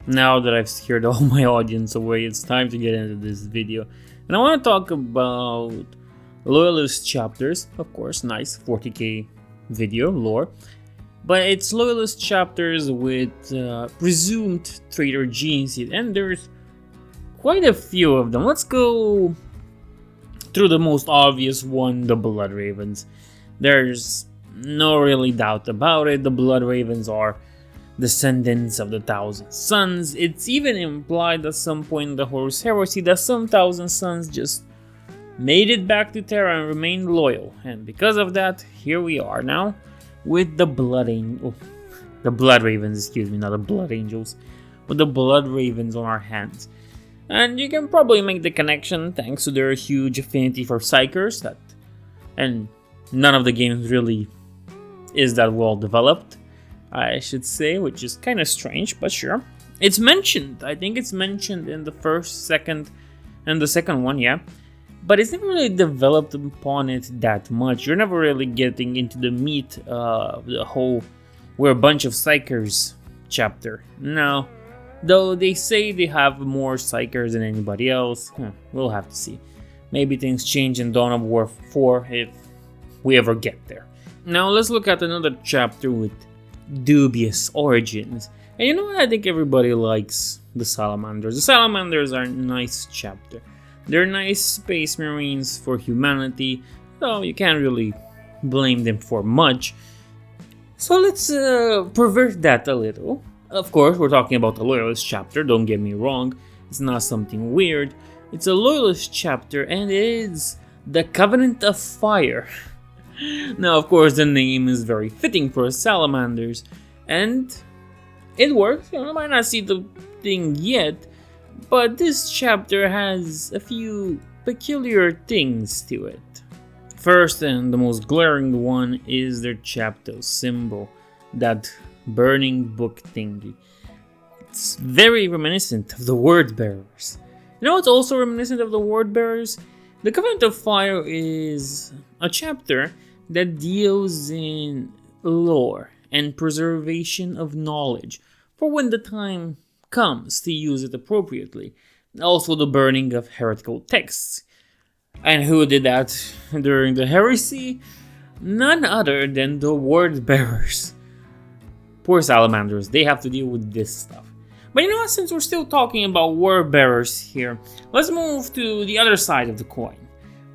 Now that I've scared all my audience away, it's time to get into this video. And I want to talk about Loyalist chapters, of course, nice 40k video lore. But it's Loyalist chapters with presumed Traitor gene seed, and there's quite a few of them. Let's go through the most obvious one, the Blood Ravens. There's no really doubt about it. The Blood Ravens are descendants of the Thousand Sons. It's even implied at some point in the Horus Heresy that some Thousand Sons just made it back to Terra and remained loyal. And because of that, here we are now with the Blood Ravens, excuse me, not the Blood Angels, with the Blood Ravens on our hands. And you can probably make the connection thanks to their huge affinity for Psykers, and none of the games really is that well developed, I should say, which is kind of strange, but sure. It's mentioned, I think it's mentioned in the first, second, and the second one, yeah. But it's never really developed upon it that much. You're never really getting into the meat of the whole "we're a bunch of Psykers" chapter. No. Though they say they have more Psykers than anybody else. We'll have to see. Maybe things change in Dawn of War 4 if we ever get there. Now let's look at another chapter with dubious origins. And you know what? I think everybody likes the Salamanders. The Salamanders are a nice chapter. They're nice space marines for humanity, so you can't really blame them for much. So let's pervert that a little. Of course, we're talking about the Loyalist chapter, don't get me wrong. It's not something weird. It's a Loyalist chapter, and it is the Covenant of Fire. Now, of course, the name is very fitting for Salamanders, and it works. You might not see the thing yet, but this chapter has a few peculiar things to it. First, and the most glaring one, is their chapter symbol, that burning book thingy. It's very reminiscent of the Word Bearers. You know what's also reminiscent of the Word Bearers? The Covenant of Fire is a chapter that deals in lore and preservation of knowledge for when the time comes to use it appropriately. Also the burning of heretical texts. And who did that during the heresy? None other than the Word Bearers. Poor Salamanders, they have to deal with this stuff. But you know what, since we're still talking about Word Bearers here, let's move to the other side of the coin.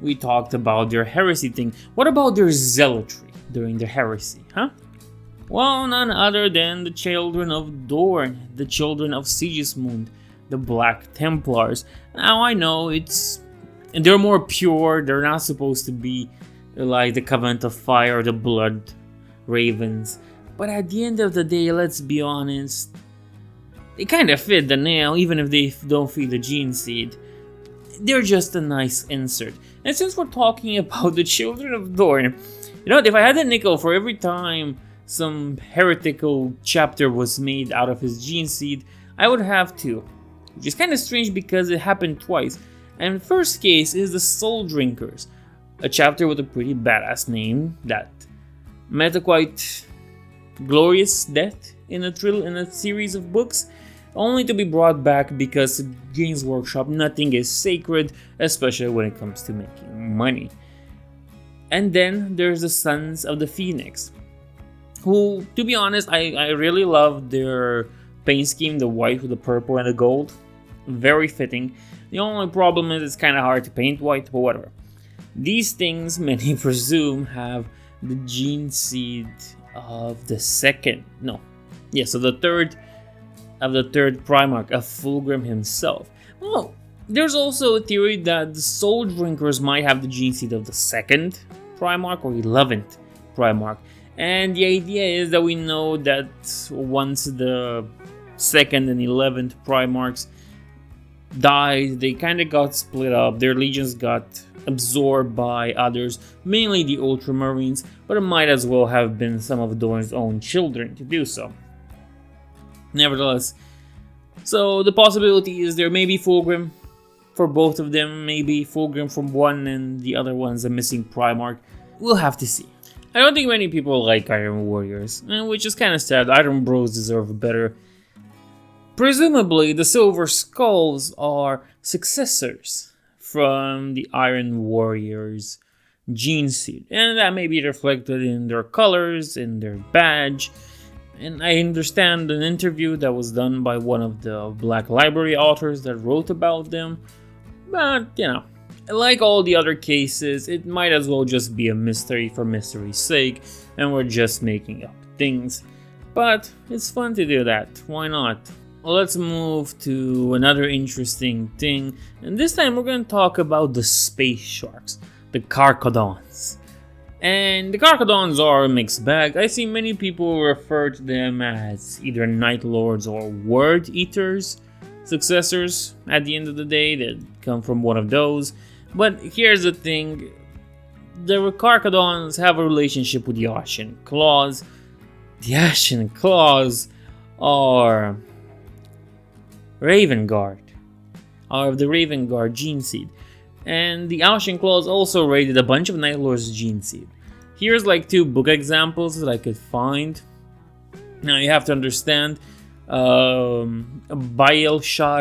We talked about their heresy thing. What about their zealotry during their heresy, huh? Well, none other than the Children of Dorn, the Children of Sigismund, the Black Templars. Now I know they're more pure, they're not supposed to be like the Covenant of Fire or the Blood Ravens. But at the end of the day, let's be honest, they kind of fit the nail even if they don't feed the gene seed. They're just a nice insert. And since we're talking about the Children of Dorn, you know what, if I had a nickel for every time some heretical chapter was made out of his gene seed, I would have two. Which is kind of strange because it happened twice. And the first case is the Soul Drinkers, a chapter with a pretty badass name that met a quite glorious death in a series of books, only to be brought back because Games Workshop, nothing is sacred, especially when it comes to making money. And then there's the Sons of the Phoenix, who, to be honest, I really love their paint scheme, the white with the purple and the gold. Very fitting. The only problem is it's kind of hard to paint white, but whatever. These things, many presume, have the gene seed of the third Primarch, of Fulgrim himself. Well, there's also a theory that the Soul Drinkers might have the gene seed of the second Primarch or 11th Primarch. And the idea is that we know that once the 2nd and 11th Primarchs died, they kind of got split up. Their legions got absorbed by others, mainly the Ultramarines, but it might as well have been some of Dorn's own children to do so. Nevertheless, so the possibility is there may be Fulgrim for both of them, maybe Fulgrim from one and the other one's a missing Primarch. We'll have to see. I don't think many people like Iron Warriors, which is kind of sad. Iron Bros deserve better. Presumably, the Silver Skulls are successors from the Iron Warriors' gene seed, and that may be reflected in their colors, in their badge. And I understand an interview that was done by one of the Black Library authors that wrote about them, but like all the other cases, it might as well just be a mystery for mystery's sake, and we're just making up things. But it's fun to do that, why not? Well, let's move to another interesting thing, and this time we're going to talk about the space sharks, the Carcodons. And the Carcodons are a mixed bag. I see many people refer to them as either Night Lords or Word Eaters, successors at the end of the day that come from one of those. But here's the thing, the Carcodons have a relationship with the Ashen Claws. The Ashen Claws are Raven Guard, are of the Raven Guard gene seed. And the Ashen Claws also raided a bunch of Night Lords gene seed. Here's like 2 book examples that I could find. Now you have to understand, Baelshar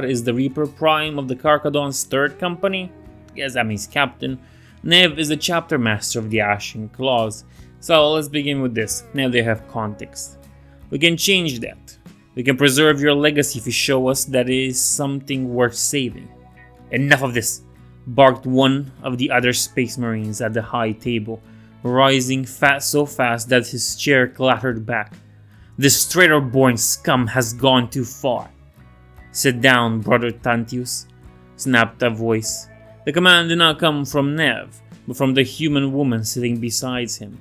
is the Reaper Prime of the Carcodon's 3rd company. Yes, that means captain. Nev is the chapter master of the Ashen Claws. So let's begin with this. Now they have context. We can change that. We can preserve your legacy if you show us that it is something worth saving. Enough of this, barked one of the other Space Marines at the high table, rising so fast that his chair clattered back. This traitor-born scum has gone too far. Sit down, Brother Tantius, snapped a voice. The command did not come from Nev, but from the human woman sitting beside him.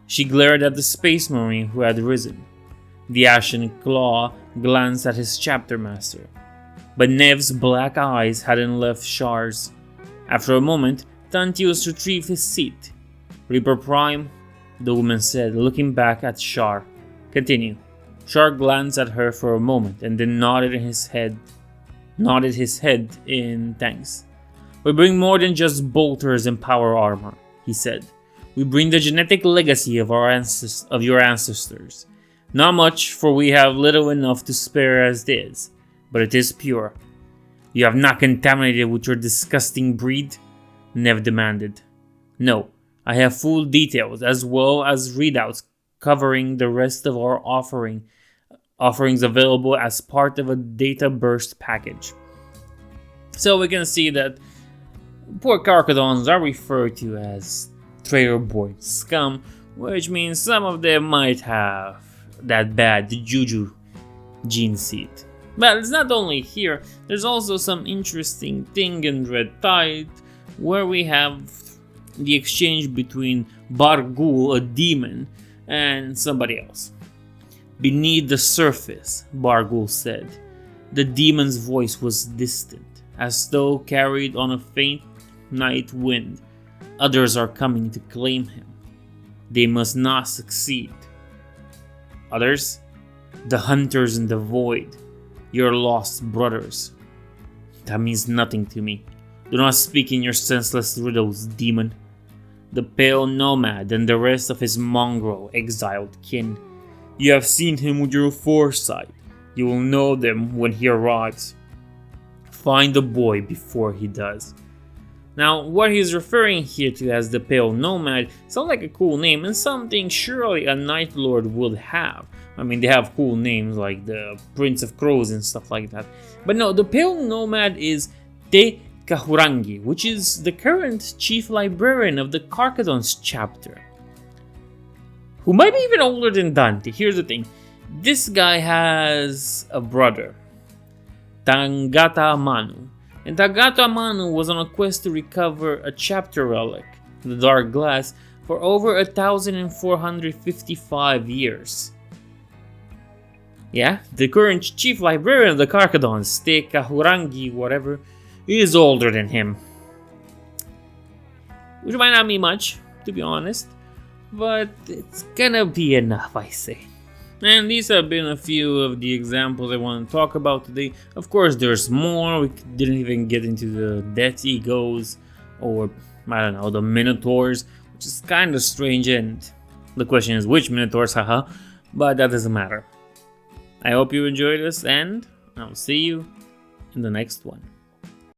She glared at the Space Marine who had risen. The Ashen Claw glanced at his chapter master, but Nev's black eyes hadn't left Shar's. After a moment, Tantius retrieved his seat. Reaper Prime, the woman said, looking back at Shar. Continue. Shar glanced at her for a moment and then nodded his head in thanks. We bring more than just bolters and power armor, he said. We bring the genetic legacy of your ancestors. Not much, for we have little enough to spare as it is, but it is pure. You have not contaminated with your disgusting breed? Nev demanded. No, I have full details as well as readouts covering the rest of our offerings available as part of a data burst package. So we can see that poor Carcodons are referred to as traitor-born scum, which means some of them might have that bad juju gene seed. But it's not only here, there's also some interesting thing in Red Tide where we have the exchange between Bargul, a demon, and somebody else. Beneath the surface, Bargul said. The demon's voice was distant, as though carried on a faint night wind. Others are coming to claim him. They must not succeed. Others? The hunters in the void. Your lost brothers. That means nothing to me. Do not speak in your senseless riddles, demon. The pale nomad and the rest of his mongrel exiled kin. You have seen him with your foresight. You will know them when he arrives. Find the boy before he does. Now, what he's referring here to as the Pale Nomad sounds like a cool name and something surely a Night Lord would have. I mean, they have cool names like the Prince of Crows and stuff like that. But no, the Pale Nomad is Te Kahurangi, which is the current Chief Librarian of the Carcodons chapter, who might be even older than Dante. Here's the thing. This guy has a brother, Tangata Manu. And Tagata Manu was on a quest to recover a chapter relic, the Dark Glass, for over 1,455 years. Yeah, the current chief librarian of the Carcodons, Te Kahurangi, whatever, is older than him. Which might not mean much, to be honest, but it's gonna be enough, I say. And these have been a few of the examples I want to talk about today. Of course, there's more. We didn't even get into the Death Egos or, I don't know, the Minotaurs, which is kind of strange. And the question is which Minotaurs, haha, but that doesn't matter. I hope you enjoyed this, and I'll see you in the next one.